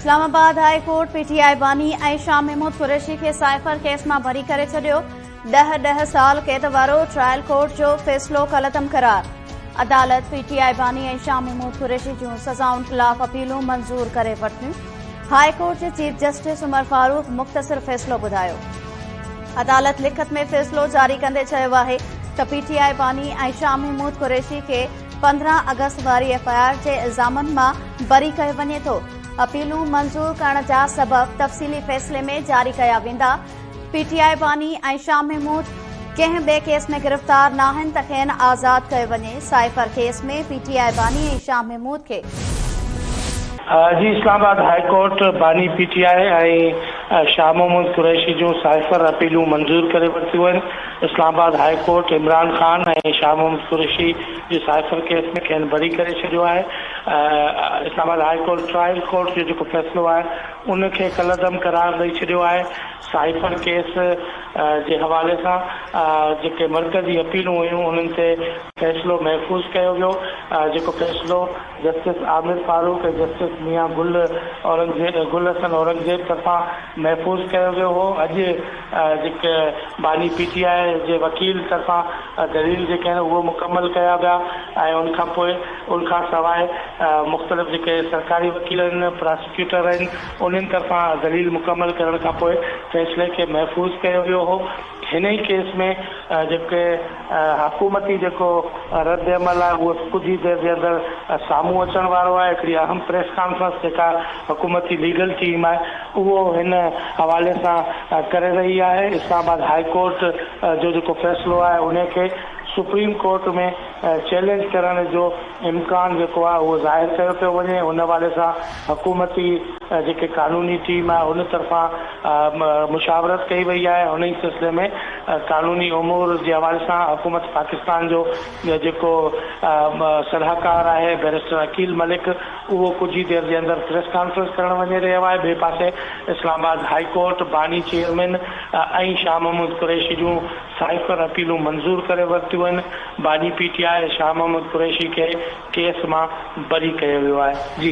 Islamabad high court PTI बानी ऐं शाह महमूद कुरैशी के साइफर केस में बरी करे छॾियो। 10 साल कैद वारो ट्रायल कोर्ट जो फैसलो कलदम करार। अदालत पीटीआई बानी ऐं शाह महमूद कुरैशी जूं सज़ाउनि खिलाफ़ अपीलूं मंज़ूर करे वरितियूं। हाई कोर्ट जे चीफ जस्टिस उमर फारूक मुख़्तसिर फैसलो ॿुधायो। अदालत लिखत में फैसलो जारी कंदे चयो आहे त पीटीआई बानी ऐं शाह महमूद कुरैशी के 15 अगस्त वारी एफआईआर जे इल्ज़ामनि मां बरी कयो वञे थो। अपीलूं मंज़ूर करण जा सबब तफ़सीली फैसले में जारी कया वेंदा। पीटीआई बानी ऐं शाह महमूद कंहिं ॿिए केस में गिरफ़्तार नाहिनि त खेनि आज़ाद कयो वञे। साइफर केस में पीटीआई बानी ऐं शाह महमूद खे जी इस्लामाबाद हाई कोर्ट बानी पीटीआई ऐं शाह महमूद कुरैशी जूं साइफर अपीलूं मंज़ूर करे वरितियूं आहिनि। इस्लामाबाद हाई कोर्ट इमरान खान ऐं शाह महमूद कुरैशी जे साइफर केस में खेनि बरी करे छॾियो आहे। Islamabad high court trial court जो जेको फ़ैसिलो आहे उनखे कलदम करार ॾेई छॾियो आहे। साइफर केस जे हवाले सां जेके मरकज़ी अपीलूं हुयूं उन्हनि ते फ़ैसिलो महफ़ूज़ कयो वियो। जेको फ़ैसिलो जस्टिस आमिर फारूक ऐं जस्टिस मियां गुल हसन औरंगज़ेब तरफ़ां महफ़ूज़ कयो वियो हो। अॼु जेके बानी पीटीआई जे वकील तरफ़ां दलील जेके आहिनि उहो मुकमल कया विया ऐं उनखां सवाइ मुख़्तलिफ़ जेके सरकारी वकील आहिनि प्रोसिक्यूटर आहिनि उन्हनि तरफ़ां दलील मुकमल करण खां पोइ फ़ैसिले खे महफ़ूज़ कयो वियो हो। हिन ई केस में जेके हुकूमती जेको रद्द अमल आहे उहो कुझु ई देरि जे अंदरि साम्हूं अचण वारो आहे। हिकिड़ी अहम प्रेस कॉन्फ्रेंस जेका हुकूमती लीगल टीम आहे उहो हिन हवाले सां करे रही आहे। इस्लामाबाद हाई कोर्ट जो जेको फ़ैसिलो आहे उनखे सुप्रीम कोर्ट में चैलेंज करण जो इम्कान जेको आहे उहो ज़ाहिर कयो पियो वञे। उन हवाले सां हुकूमती जेके कानूनी टीम आहे उन तरफ़ां मुशावरत कई वई आहे। उन ई सिलसिले में कानूनी उमूर जे हवाले सां हुकूमत पाकिस्तान जो जेको सलाहकार आहे बैरिस्टर अकील मलिक उहो कुझु ई देरि जे अंदरि प्रेस कॉन्फ्रेंस करणु वञी रहियो आहे। ॿिए पासे इस्लामाबाद हाई कोर्ट बानी चेयरमैन ऐं शाह महमूद कुरैशी जूं साइफर अपीलूं मंज़ूर करे वरितियूं आहिनि। बानी पीटीआई शाह महमूद कुरैशी खे केस मां बरी कयो वियो आहे। जी